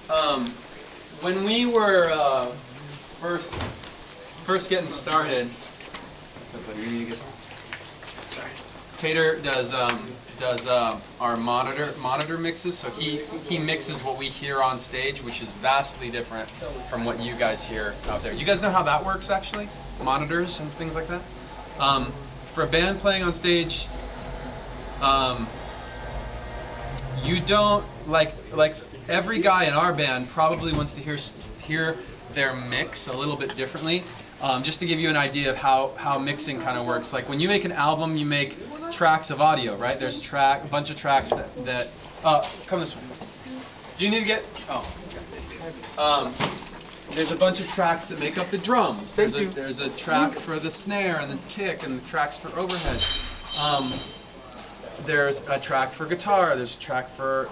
When we were first getting started, what's up, buddy? You need to get. That's right. Tater does our monitor mixes, so he mixes what we hear on stage, which is vastly different from what you guys hear out there. You guys know how that works, actually? Monitors and things like that. For a band playing on stage, you don't like every guy in our band probably wants to hear their mix a little bit differently. Just to give you an idea of how mixing kind of works. Like when you make an album, you make tracks of audio, right? There's a bunch of tracks that come this way. Do you need to get? Oh. There's a bunch of tracks that make up the drums. There's a track for the snare and the kick and the tracks for overhead. There's a track for guitar. There's a track for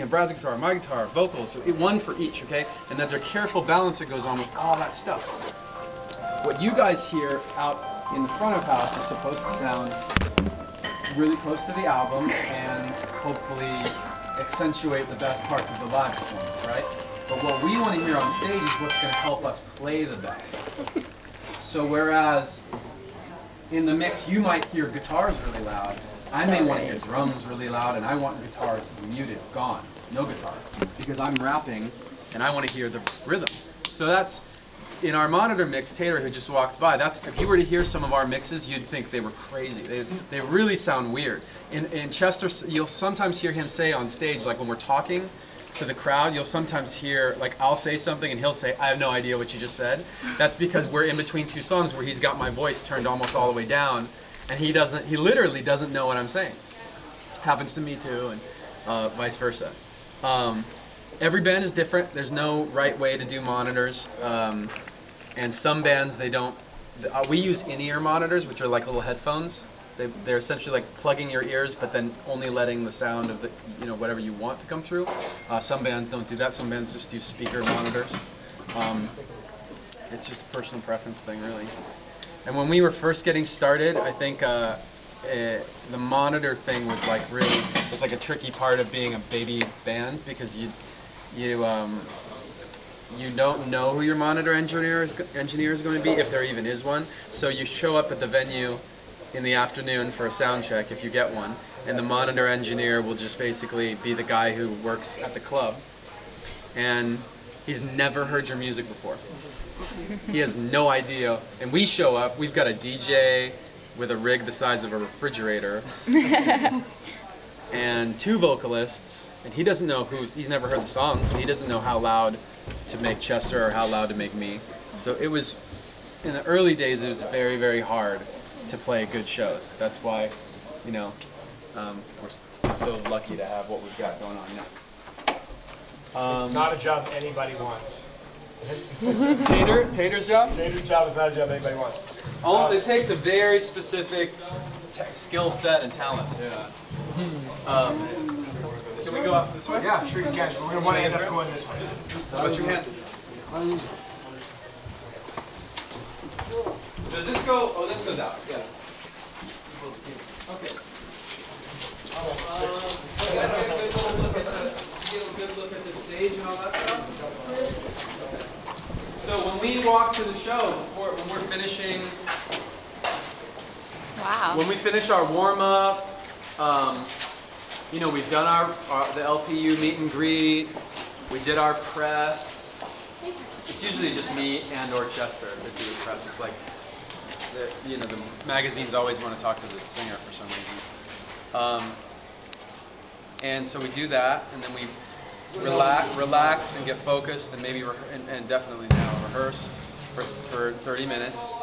Brad's guitar, my guitar, vocals. So one for each, okay? And there's a careful balance that goes on with all that stuff. What you guys hear out in the front of house is supposed to sound really close to the album and hopefully accentuate the best parts of the live performance, right? But what we want to hear on stage is what's going to help us play the best. So whereas in the mix you might hear guitars really loud, I may want to hear drums really loud, and I want guitars muted, gone, no guitar, because I'm rapping and I want to hear the rhythm. So that's in our monitor mix. Tater, who just walked by, if you were to hear some of our mixes, you'd think they were crazy. They really sound weird. In Chester, you'll sometimes hear him say on stage, like when we're talking to the crowd, you'll sometimes hear, like I'll say something and he'll say, I have no idea what you just said. That's because we're in between two songs where he's got my voice turned almost all the way down, and he literally doesn't know what I'm saying. Happens to me too, and vice versa. Every band is different. There's no right way to do monitors. And some bands, they don't. We use in-ear monitors, which are like little headphones. They're essentially like plugging your ears, but then only letting the sound of the whatever you want to come through. Some bands don't do that. Some bands just do speaker monitors. It's just a personal preference thing, really. And when we were first getting started, I think the monitor thing was like really, it's like a tricky part of being a baby band, because you don't know who your monitor engineer is going to be, if there even is one. So you show up at the venue in the afternoon for a sound check, if you get one, and the monitor engineer will just basically be the guy who works at the club, and he's never heard your music before. He has no idea. And we show up, we've got a DJ with a rig the size of a refrigerator and two vocalists, and he doesn't know he's never heard the song, so he doesn't know how loud to make Chester or how loud to make me. So it was, in the early days, it was very, very hard to play good shows. That's why, we're so lucky to have what we've got going on now. It's not a job anybody wants. Tater's job? Tater's job is not a job anybody wants. It takes a very specific skill set and talent. Yeah. Can we go up this way? Yeah, sure you can. We're going to want to end up going this way. What's your hand? Does this go? Oh, this goes out. Yeah. Okay. Get a good look at the stage and all that stuff. Okay. So when we walk to the show, when we're finishing, when we finish our warm up, we've done the LPU meet and greet. We did our press. It's usually just me and/or Chester that do the press. It's like, the magazines always want to talk to the singer for some reason. And so we do that, and then we relax and get focused, and maybe and definitely now rehearse for 30 minutes.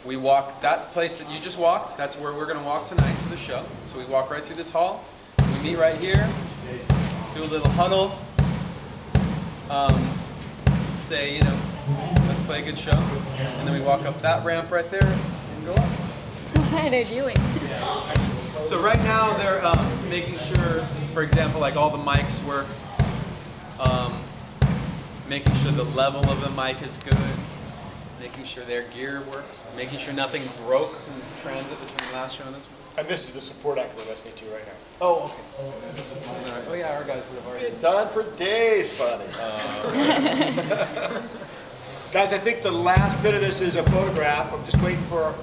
We walk that place that you just walked. That's where we're going to walk tonight to the show. So we walk right through this hall. We meet right here. Do a little huddle. Say, let's play a good show. And then we walk up that ramp right there and go up. What are they doing? So right now they're making sure, for example, like all the mics work. Making sure the level of the mic is good. making sure their gear works, making sure nothing broke in transit between the last show and this one. And this is the support act we're listening to right now. Oh, okay. Oh yeah, our guys would have already. Been done for days, buddy. Guys, I think the last bit of this is a photograph. I'm just waiting for our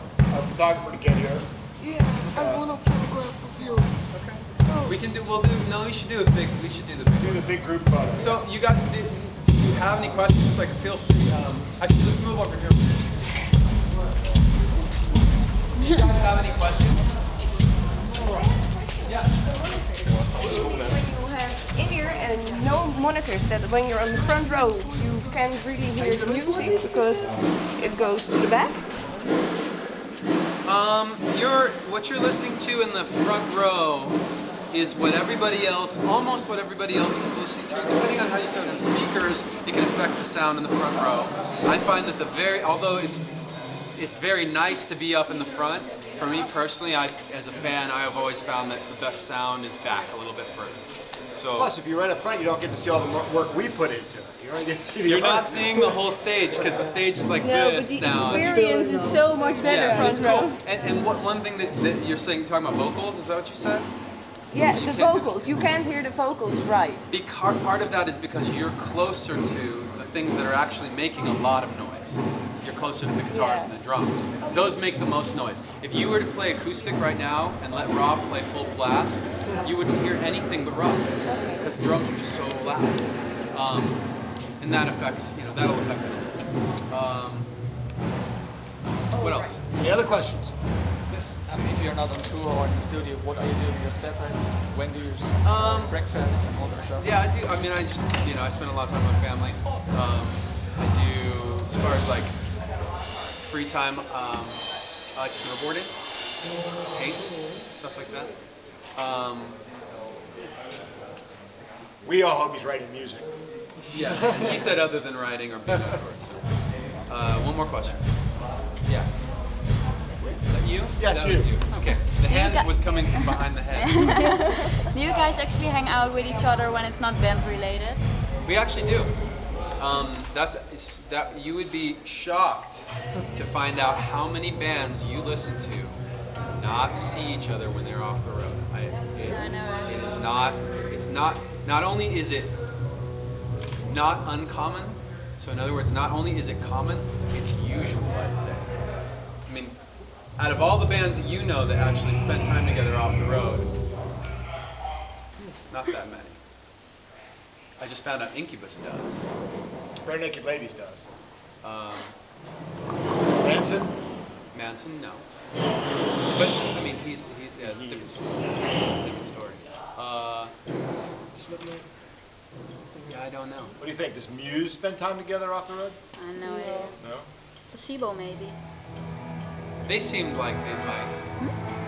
photographer to get here. Yeah, I want a photograph of you. Okay. We can do. We'll do. No, we should do a big. We should do the big. Do the big group photo. So you guys, do you have any questions? Like, feel free. Actually, let's move over here. Do you guys have any questions? Yeah. When you have in-ear and no monitors, that when you're on the front row, you can't really hear the music because it goes to the back. What you're listening to in the front row is what everybody else, almost what everybody else is listening to. Depending on how you set up the speakers, it can affect the sound in the front row. I find that although it's very nice to be up in the front, for me personally, as a fan, I have always found that the best sound is back a little bit further. So Plus, if you're right up front, you don't get to see all the work we put into it. You don't get to see the you're not seeing the whole stage because the stage is like No, but this the now. experience is so much better Yeah, front it's row. cool. And one thing that you're saying, talking about vocals, is that what you said? Yeah, You the can't- vocals. You can't hear the vocals right. Part of that is because you're closer to the things that are actually making a lot of noise. You're closer to the guitars and the drums. Those make the most noise. If you were to play acoustic right now and let Rob play full blast, you wouldn't hear anything but Rob because the drums are just so loud. And that affects, that'll affect it a little. What else? Any other questions? If you're not on tour or in the studio, what are you doing in your spare time? When do you breakfast and all that stuff? Yeah, I do. I mean, I just, I spend a lot of time with my family. I do, as far as like free time, I like snowboarding, paint, stuff like that. We all hope he's writing music. Yeah, he said other than writing or being on tour. So. One more question. Yeah. Is that you? Yes, that was you. you. Okay. The hand was coming from behind the head. Do you guys actually hang out with each other when it's not band related? We actually do. You would be shocked to find out how many bands you listen to do not see each other when they're off the road. I know. It is not. It's not. Not only is it not uncommon. So in other words, not only is it common, it's usual. I'd say. I mean, out of all the bands that you know that actually spend time together off the road, not that many. I just found out Incubus does. Bare Naked Ladies does. Manson? Manson, no. But I mean, it's different story. Yeah, I don't know. What do you think? Does Muse spend time together off the road? I know it. No. Placebo maybe. They seemed like they might.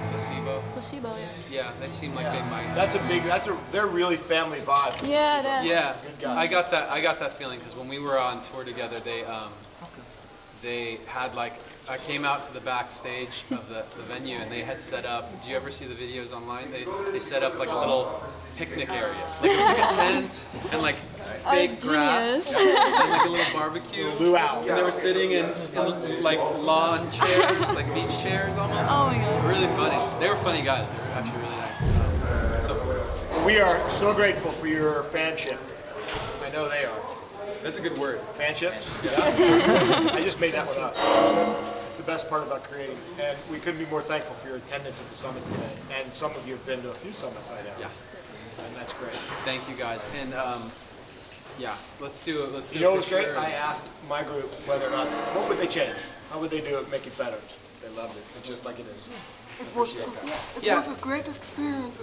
Placebo. Placebo, yeah. Yeah, they seem like they might. They're really family vibe. Yeah, that. Yeah, Good guys. I got that feeling because when we were on tour together, they had like, I came out to the backstage of the venue and they had set up, did you ever see the videos online? They set up like a little picnic area. Like it was like a tent and like fake grass and like a little barbecue. Luau. And they were sitting in like lawn chairs, like beach chairs almost. Oh my god. Really funny. They were funny guys. They were actually really nice. So We are so grateful for your fanship. I know they are. that's a good word. Fanship? Yeah. I just made that one up. It's the best part about creating. And we couldn't be more thankful for your attendance at the summit today. And some of you have been to a few summits, I know. Yeah. And that's great. Thank you guys. And yeah, let's do it. Let's do You know a what was great? picture. I asked my group whether or not, what would they change? How would they do it, make it better? They loved it. It's just like it is. It was Yeah. a great experience.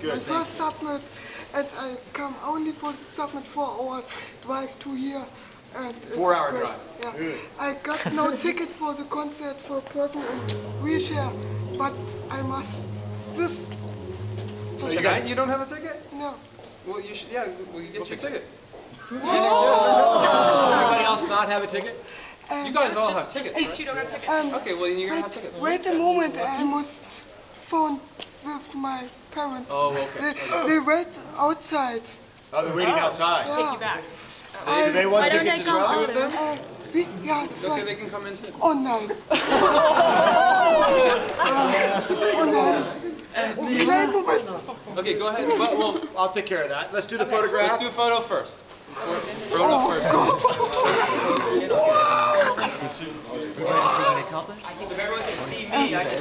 Good. My first submit, and I come only for the submit 4 hours drive to here. And it's 4-hour great. drive. Yeah. Good. I got no ticket for the concert for a person in wheelchair, but I must. This. So you don't have a ticket? No. Well, you should. Yeah, well, you get your ticket. Everybody else not have a ticket? And, You guys all have tickets, right? You don't have tickets. and Okay, well, then you're gonna have tickets. wait a moment, I must phone with my parents. Oh, okay. They wait outside. Oh, they're waiting outside. Yeah. You back. Do they want Why don't tickets they as come well? all of them? Ja, It's okay, they can come in too. Oh nein. Oh nein. Kleinen Moment. Okay, go ahead. Well, I'll take care of that. Let's do the photograph. let's do a photo first. Photo first. If everyone can see me, I can